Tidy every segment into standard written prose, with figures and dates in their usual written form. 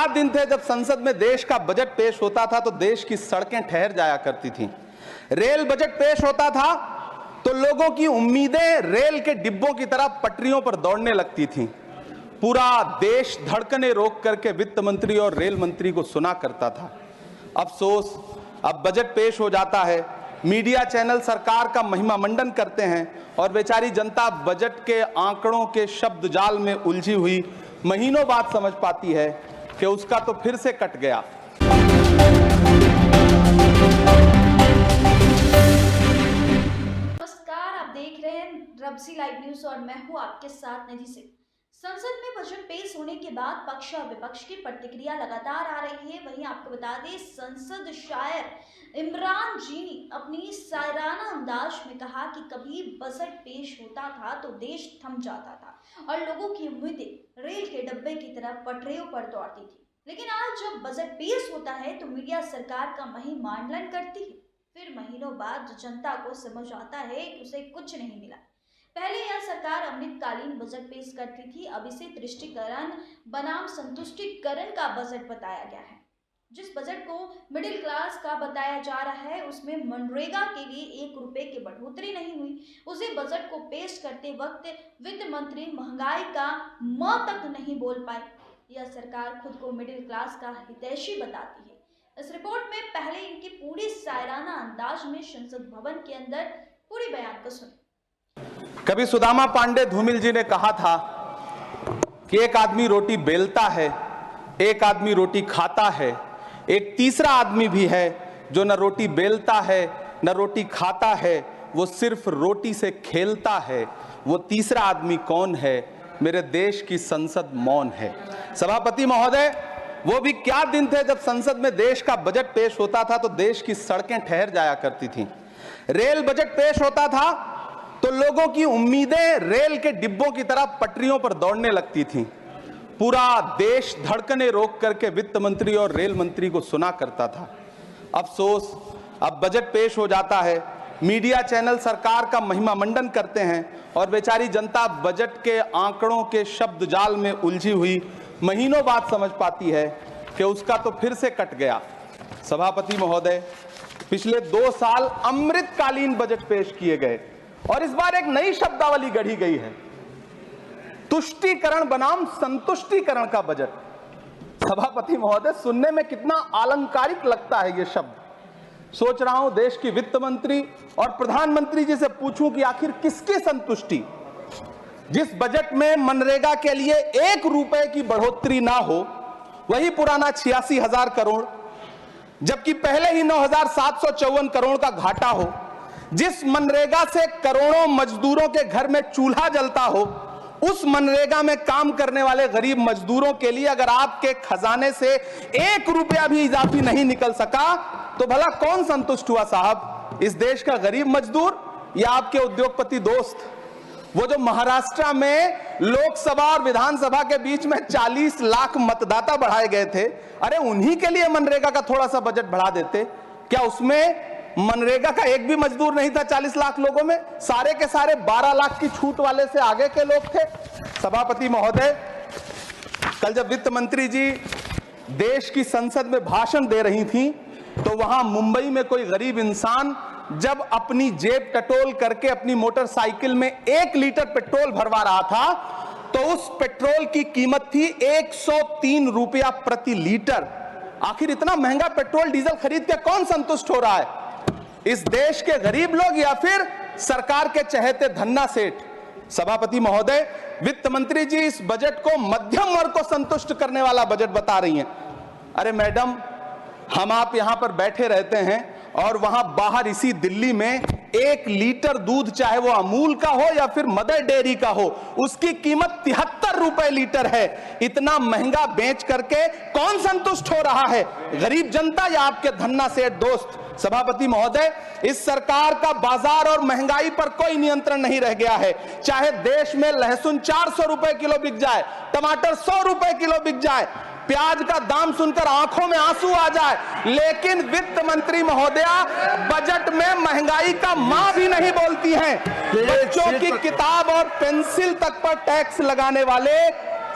क्या दिन थे जब संसद में देश का बजट पेश होता था तो देश की सड़कें ठहर जाया करती थीं। रेल बजट पेश होता था तो लोगों की उम्मीदें रेल के डिब्बों की तरह पटरियों पर दौड़ने लगती थीं। पूरा देश धड़कने रोक करके वित्त मंत्री और रेल मंत्री को सुना करता था। अफसोस, अब बजट पेश हो जाता है, मीडिया चैनल सरकार का महिमा मंडन करते हैं और बेचारी जनता बजट के आंकड़ों के शब्द जाल में उलझी हुई महीनों बाद समझ पाती है कि उसका तो फिर से कट गया। नमस्कार, आप देख रहे हैं रब्सी लाइव न्यूज और मैं हूं आपके साथ निधि सिंह। संसद में बजट पेश होने के बाद पक्ष और विपक्ष की प्रतिक्रिया लगातार आ रही है। वहीं आपको बता दें, संसद शायर इमरान जी ने अपनी शायराना अंदाज में कहा कि कभी बजट पेश होता था तो देश थम जाता था और लोगों की उम्मीदें रेल के डब्बे की तरह पटरियों पर दौड़ती थी। लेकिन आज जब बजट पेश होता है तो मीडिया सरकार का महिमांडन करती है। फिर महीनों बाद जनता को समझ आता है कि उसे कुछ नहीं मिला। पहले यह सरकार अमृतकालीन बजट पेश करती थी, अब इसे तुष्टीकरण बनाम संतुष्टीकरण का बजट बताया गया है। जिस बजट को मिडिल क्लास का बताया जा रहा है उसमें मनरेगा के लिए 1 रुपए की बढ़ोतरी नहीं हुई। उसी बजट को पेश करते वक्त वित्त मंत्री महंगाई का म तक नहीं बोल पाए। यह सरकार खुद को मिडिल क्लास का हितैषी बताती है। इस रिपोर्ट में पहले इनकी पूरी शायराना अंदाज में संसद भवन के अंदर पूरी बयान को सुने। कभी सुदामा पांडे धूमिल जी ने कहा था कि एक आदमी रोटी बेलता है, एक आदमी रोटी खाता है, एक तीसरा आदमी भी है जो न रोटी बेलता है न रोटी खाता है, वो सिर्फ रोटी से खेलता है। वो तीसरा आदमी कौन है? मेरे देश की संसद मौन है। सभापति महोदय, वो भी क्या दिन थे जब संसद में देश का बजट पेश होता था तो देश की सड़कें ठहर जाया करती थीं। रेल बजट पेश होता था तो लोगों की उम्मीदें रेल के डिब्बों की तरह पटरियों पर दौड़ने लगती थीं। पूरा देश धड़कने रोक करके वित्त मंत्री और रेल मंत्री को सुना करता था। अफसोस, अब बजट पेश हो जाता है, मीडिया चैनल सरकार का महिमा मंडन करते हैं और बेचारी जनता बजट के आंकड़ों के शब्द जाल में उलझी हुई महीनों बाद समझ पाती है कि उसका तो फिर से कट गया। सभापति महोदय, पिछले 2 साल अमृतकालीन बजट पेश किए गए और इस बार एक नई शब्दावली गढ़ी गई है, तुष्टीकरण बनाम संतुष्टीकरण का बजट। सभापति महोदय, सुनने में कितना अलंकारिक लगता है ये शब्द। सोच रहा हूं देश की वित्त मंत्री और प्रधानमंत्री जी से पूछूं कि आखिर किसकी संतुष्टि? जिस बजट में मनरेगा के लिए 1 रुपए की बढ़ोतरी ना हो, वही पुराना 86,000 करोड़, जबकि पहले ही 9,754 करोड़ का घाटा हो, जिस मनरेगा से करोड़ों मजदूरों के घर में चूल्हा जलता हो, उस मनरेगा में काम करने वाले गरीब मजदूरों के लिए अगर आपके खजाने से 1 रुपया भी इजाफी नहीं निकल सका तो भला कौन संतुष्ट हुआ साहब? इस देश का गरीब मजदूर या आपके उद्योगपति दोस्त? वो जो महाराष्ट्र में लोकसभा और विधानसभा के बीच में 40 लाख मतदाता बढ़ाए गए थे, अरे उन्हीं के लिए मनरेगा का थोड़ा सा बजट बढ़ा देते। क्या उसमें मनरेगा का एक भी मजदूर नहीं था? 40 लाख लोगों में सारे के सारे 12 लाख की छूट वाले से आगे के लोग थे। सभापति महोदय, कल जब वित्त मंत्री जी देश की संसद में भाषण दे रही थी तो वहां मुंबई में कोई गरीब इंसान जब अपनी जेब टटोल करके अपनी मोटरसाइकिल में 1 लीटर पेट्रोल भरवा रहा था तो उस पेट्रोल की कीमत थी 103 रुपया प्रति लीटर। आखिर इतना महंगा पेट्रोल डीजल खरीद के कौन संतुष्ट हो रहा है? इस देश के गरीब लोग या फिर सरकार के चहेते धन्ना सेठ? सभापति महोदय, वित्त मंत्री जी इस बजट को मध्यम वर्ग को संतुष्ट करने वाला बजट बता रही हैं। अरे मैडम, हम आप यहां पर बैठे रहते हैं और वहां बाहर इसी दिल्ली में 1 लीटर दूध, चाहे वो अमूल का हो या फिर मदर डेयरी का हो, उसकी कीमत 73 रुपए लीटर है। इतना महंगा बेच करके कौन संतुष्ट हो रहा है? गरीब जनता या आपके धन्ना सेठ दोस्त? सभापति महोदय, इस सरकार का बाजार और महंगाई पर कोई नियंत्रण नहीं रह गया है। चाहे देश में लहसुन 400 रुपए किलो बिक जाए, टमाटर 100 रुपए किलो बिक जाए, प्याज का दाम सुनकर आंखों में आंसू आ जाए, लेकिन वित्त मंत्री महोदया बजट में महंगाई का मां भी नहीं बोलती हैं। बच्चों की किताब और पेंसिल तक पर टैक्स लगाने वाले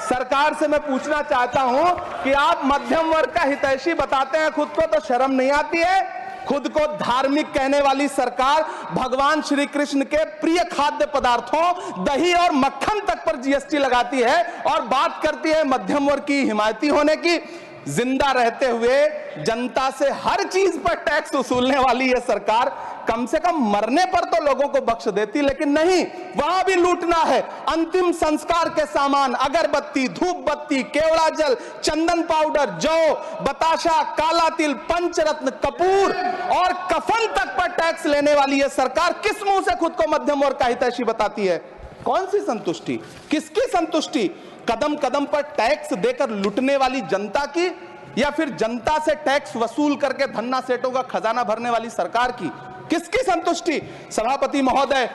सरकार से मैं पूछना चाहता हूं कि आप मध्यम वर्ग का हितैषी बताते हैं खुद को, तो शर्म नहीं आती है? खुद को धार्मिक कहने वाली सरकार भगवान श्री कृष्ण के प्रिय खाद्य पदार्थों दही और मक्खन तक पर जीएसटी लगाती है और बात करती है मध्यम वर्ग की हिमायती होने की। जिंदा रहते हुए जनता से हर चीज पर टैक्स वसूलने वाली ये सरकार कम से कम मरने पर तो लोगों को बख्श देती, लेकिन नहीं, वहां भी लूटना है। अंतिम संस्कार के सामान, अगरबत्ती, धूप बत्ती, केवड़ा जल, चंदन पाउडर, जौ, बताशा, काला तिल, पंचरत्न, कपूर और कफन तक पर टैक्स लेने वाली ये सरकार किस मुंह से खुद को मध्यम वर्ग का हितैषी बताती है? कौन सी संतुष्टि, किसकी संतुष्टि? कदम कदम पर टैक्स देकर लुटने वाली जनता की, या फिर जनता से टैक्स वसूल करके धन्ना सेठों का खजाना भरने वाली सरकार की? किसकी संतुष्टि? सभापति महोदय,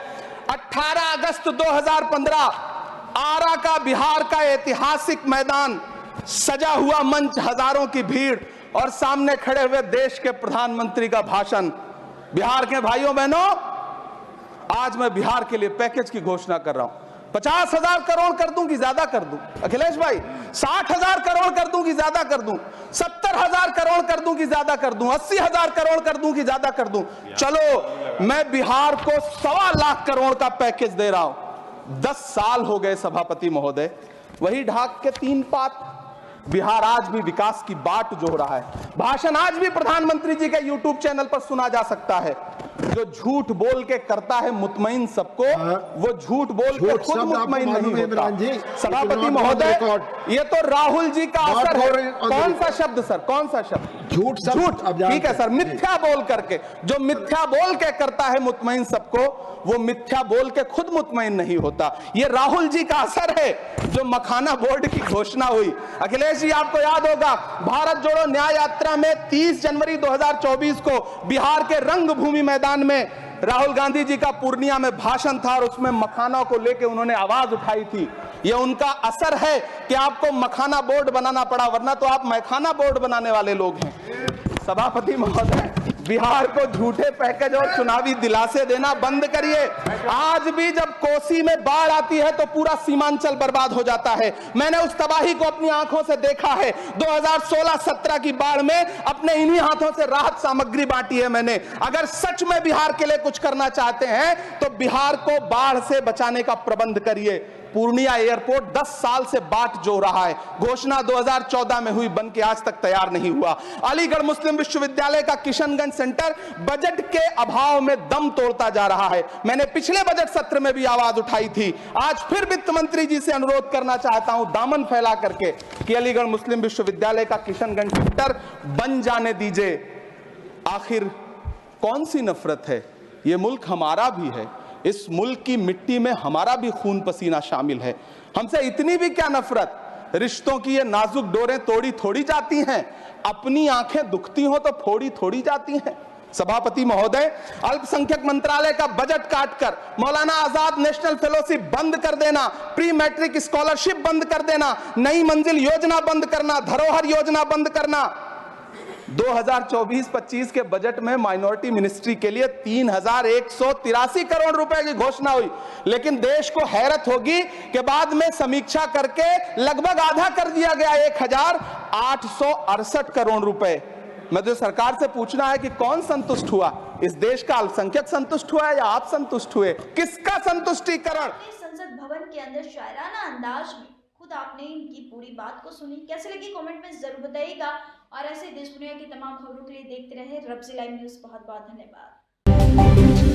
18 अगस्त 2015 आरा का बिहार का ऐतिहासिक मैदान, सजा हुआ मंच, हजारों की भीड़ और सामने खड़े हुए देश के प्रधानमंत्री का भाषण। बिहार के भाइयों बहनों, आज मैं बिहार के लिए पैकेज की घोषणा कर रहा हूं। 50,000 करोड़ कर दूं कि ज्यादा कर दूं? अखिलेश भाई, 60,000 करोड़ कर दूं कि ज्यादा कर दूं? 70,000 करोड़ कर दूं कि ज्यादा कर दूं? 80,000 करोड़ कर दूं कि ज्यादा कर दूं? चलो, मैं बिहार को 1.25 लाख करोड़ का पैकेज दे रहा हूं। 10 साल हो गए सभापति महोदय, वही ढाक के 3 पात। बिहार आज भी विकास की बाट जो रहा है। भाषण आज भी प्रधानमंत्री जी के यूट्यूब चैनल पर सुना जा सकता है। जो झूठ बोल के करता है मुतमईन सबको, वो झूठ बोल के खुद मुतमईन नहीं होता। सभापति महोदय, ये तो राहुल जी का असर है। कौन सा शब्द सर, कौन सा शब्द? झूठ। झूठ, ठीक है सर, मिथ्या बोल करके। जो मिथ्या बोल के करता है मुतमईन सबको, वो मिथ्या बोल के खुद मुतमईन नहीं होता। ये राहुल जी का असर है। जो मखाना बोर्ड की घोषणा हुई, अखिलेश जी आपको याद होगा, भारत जोड़ो न्याय यात्रा में 30 जनवरी 2024 को बिहार के रंगभूमि मैदान में राहुल गांधी जी का पूर्णिया में भाषण था और उसमें मखाना को लेकर उन्होंने आवाज उठाई थी। ये उनका असर है कि आपको मखाना बोर्ड बनाना पड़ा, वरना तो आप मैखाना बोर्ड बनाने वाले लोग हैं। सभापति महोदय, बिहार को झूठे पैकेज और चुनावी दिलासे देना बंद करिए। आज भी जब कोसी में बाढ़ आती है तो पूरा सीमांचल बर्बाद हो जाता है। मैंने उस तबाही को अपनी आंखों से देखा है। 2016-17 की बाढ़ में अपने इन्हीं हाथों से राहत सामग्री बांटी है मैंने। अगर सच में बिहार के लिए कुछ करना चाहते हैं तो बिहार को बाढ़ से बचाने का प्रबंध करिए। पूर्णिया एयरपोर्ट 10 साल से बाट जो रहा है, घोषणा 2014 में हुई, बन के आज तक तैयार नहीं हुआ। अलीगढ़ मुस्लिम विश्वविद्यालय का किशनगंज सेंटर बजट के अभाव में दम तोड़ता जा रहा है। मैंने पिछले बजट सत्र में भी आवाज उठाई थी। आज फिर वित्त मंत्री जी से अनुरोध करना चाहता हूं, दामन फैला करके, कि अलीगढ़ मुस्लिम विश्वविद्यालय का किशनगंज सेंटर बन जाने दीजिए। आखिर कौन सी नफरत है? यह मुल्क हमारा भी है। इस मुल्क की मिट्टी में हमारा भी खून पसीना शामिल है। हमसे इतनी भी क्या नफरत? रिश्तों की ये नाजुक डोरें तोड़ी थोड़ी जाती हैं। अपनी आंखें दुखती हो तो फोड़ी थोड़ी जाती हैं। सभापति महोदय, अल्पसंख्यक मंत्रालय का बजट काटकर मौलाना आजाद नेशनल फेलोशिप बंद कर देना, प्री मैट्रिक स्कॉलरशिप बंद कर देना, नई मंजिल योजना बंद करना, धरोहर योजना बंद करना। 2024-25 के बजट में माइनॉरिटी मिनिस्ट्री के लिए 3,183 करोड़ रुपए की घोषणा हुई, लेकिन देश को हैरत होगी कि बाद में समीक्षा करके लगभग आधा कर दिया गया, 1,868 करोड़ रुपए। मुझे सरकार से पूछना है कि कौन संतुष्ट हुआ? इस देश का अल्पसंख्यक संतुष्ट हुआ या आप संतुष्ट हुए? किसका संतुष्टिकरण? संसद भवन के अंदर शायराना अंदाज में खुद आपने इनकी पूरी बात को सुनी। कैसे लगी कमेंट में जरूर बताइएगा और ऐसे देश दुनिया की तमाम खबरों के लिए देखते रहे रब्सी लाइव न्यूज़। बहुत बहुत धन्यवाद।